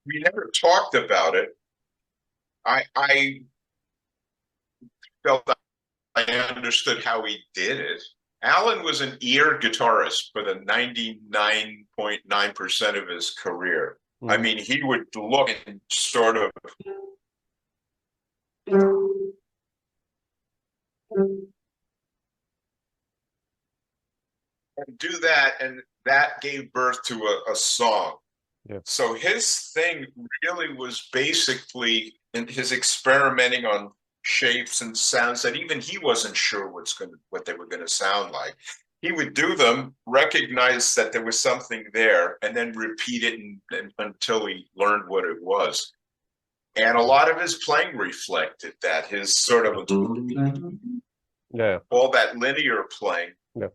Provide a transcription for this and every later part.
we never talked about it. I felt I understood how he did it. Allan was an ear guitarist for the 99.9% of his career. I Mm. mean, he would look and sort of do that, and that gave birth to a song. Yeah. So his thing really was basically in his experimenting on shapes and sounds that even he wasn't sure what they were going to sound like. He would do them, recognize that there was something there, and then repeat it until he learned what it was. And a lot of his playing reflected that, his sort of Yeah. all that linear playing. Yeah.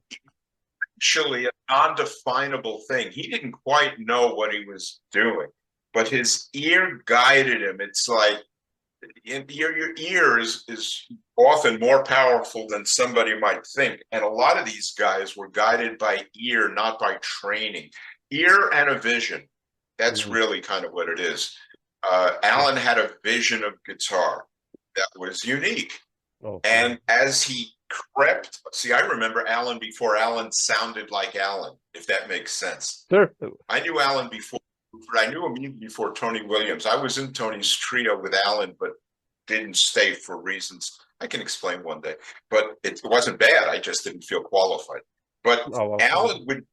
Actually a non-definable thing. He didn't quite know what he was doing, but his ear guided him. It's like your ear is often more powerful than somebody might think. And a lot of these guys were guided by ear, not by training. Ear and a vision. That's really kind of what it is. Allan had a vision of guitar that was unique. Oh, and as he crept, see, I remember Allan before Allan sounded like Allan, if that makes sense. sure. I knew Allan before, I knew him even before Tony Williams. I was in Tony's trio with Allan, but didn't stay for reasons I can explain one day. But it wasn't bad. I just didn't feel qualified. But Oh, well, Allan would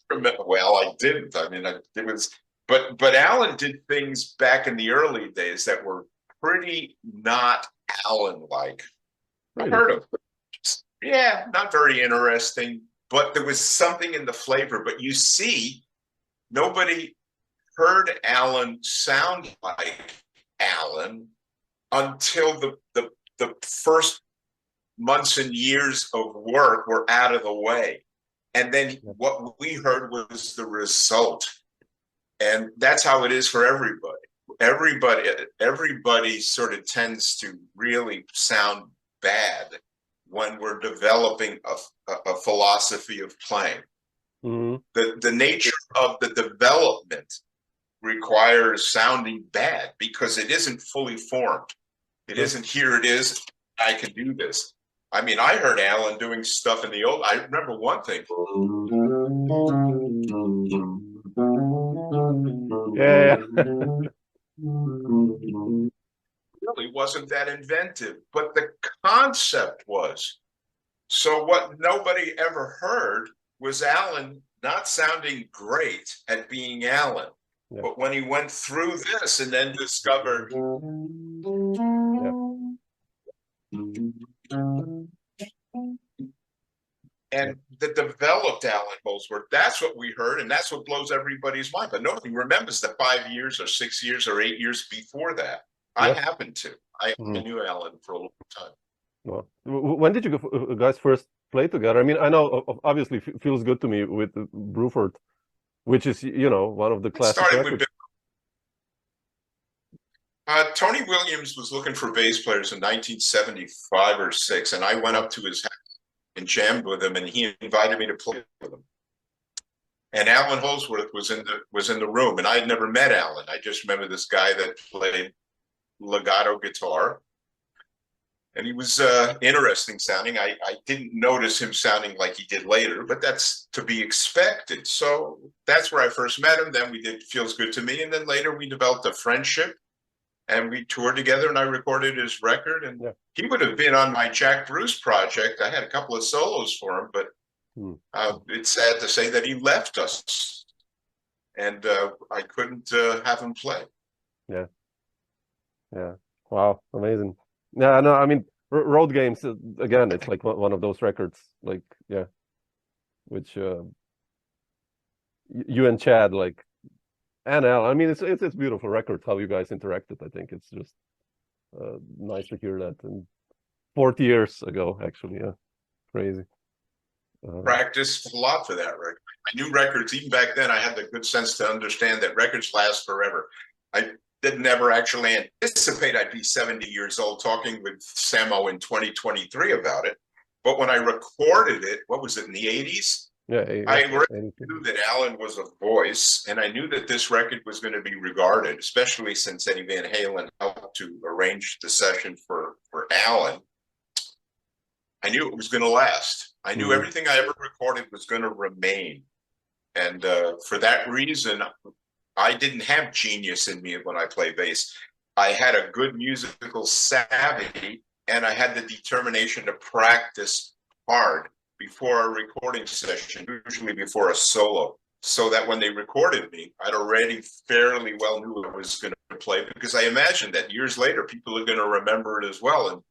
remember, well, I didn't. I mean, it was, but Allan did things back in the early days that were pretty not Allan-like. I really? heard of them. Yeah, not very interesting, but there was something in the flavor. But you see, nobody heard Allan sound like Allan until the first months and years of work were out of the way. And then what we heard was the result. And that's how it is for everybody. Everybody sort of tends to really sound bad when we're developing a philosophy of playing. Mm-hmm. The nature of the development requires sounding bad because it isn't fully formed. It isn't, here it is, I can do this. I mean, I heard Allan doing stuff in the old, I remember one thing. Yeah. Really wasn't that inventive, but the concept was. So what nobody ever heard was Allan not sounding great at being Allan. Yeah. But when he went through this and then discovered and the developed Allan Holdsworth, that's what we heard, and that's what blows everybody's mind. But nobody remembers the 5 years or 6 years or 8 years before that. I happened to. I knew Allan for a long time. Well, when did you guys first play together? I mean, I know obviously feels good to me with Bruford, which is, you know, one of the classic records. Tony Williams was looking for bass players in 1975 or 6, and I went up to his house and jammed with him, and he invited me to play with him. And Allan Holdsworth was in the room, and I had never met Allan. I just remember this guy that played legato guitar, and he was interesting sounding. I didn't notice him sounding like he did later, but that's to be expected. So that's where I first met him. Then we did Feels Good to Me, and then later we developed a friendship, and we toured together, and I recorded his record. And he would have been on my Jack Bruce project. I had a couple of solos for him, but it's sad to say that he left us, and I couldn't have him play. Yeah. Yeah. Wow. Amazing. Yeah. No, I mean, Road Games, again, it's like one of those records, like, yeah, which you and Chad, like, and Al, I mean, it's beautiful record how you guys interacted. I think it's just nice to hear that. And 40 years ago, actually, yeah, crazy. Practiced a lot for that record. I knew records even back then. I had the good sense to understand that records last forever. I didn't ever actually anticipate I'd be 70 years old talking with Samo in 2023 about it. But when I recorded it, what was it, in the 80s? Yeah, I yeah, already anything. knew that Allan was a voice, and I knew that this record was going to be regarded, especially since Eddie Van Halen helped to arrange the session for Allan. I knew it was going to last. I knew Mhm. everything I ever recorded was going to remain. And for that reason, I didn't have genius in me when I play bass. I had a good musical savvy, and I had the determination to practice hard before a recording session, usually before a solo, so that when they recorded me, I'd already fairly well knew I was going to play, because I imagined that years later, people are going to remember it as well. And